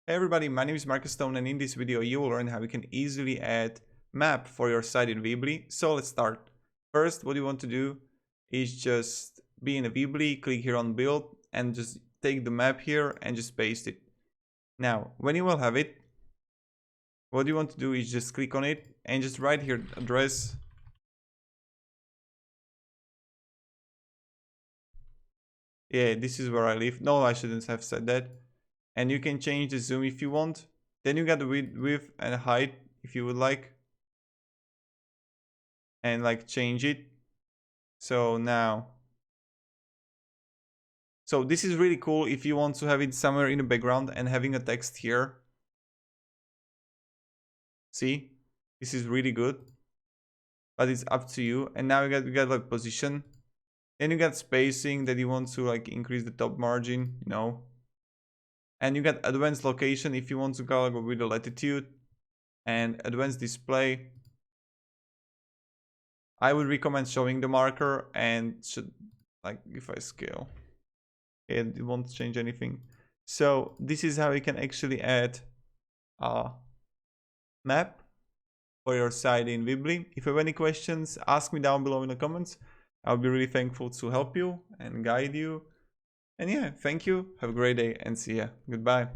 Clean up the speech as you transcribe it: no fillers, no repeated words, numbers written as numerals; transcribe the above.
Hey everybody, my name is Marcus Stone, and in this video you will learn how you can easily add map for your site in Weebly. So let's start. First, what you want to do is just be in a Weebly, click here on build and just take the map here and just paste it. Now, when you will have it, what you want to do is just click on it and just write here address. Yeah, this is where I live. No, I shouldn't have said that. And you can change the zoom if you want. Then you got the width and height if you would like. And like change it. So this is really cool if you want to have it somewhere in the background and having a text here. See, this is really good, but it's up to you. And now we got like position, then you got spacing that you want to like increase the top margin, you know. And you got advanced location if you want to go with the latitude, and advanced display. I would recommend showing the marker, and should like if I scale, it won't change anything. So this is how you can actually add a map for your site in Weebly. If you have any questions, ask me down below in the comments. I'll be really thankful to help you and guide you. And yeah, thank you. Have a great day and see ya. Goodbye.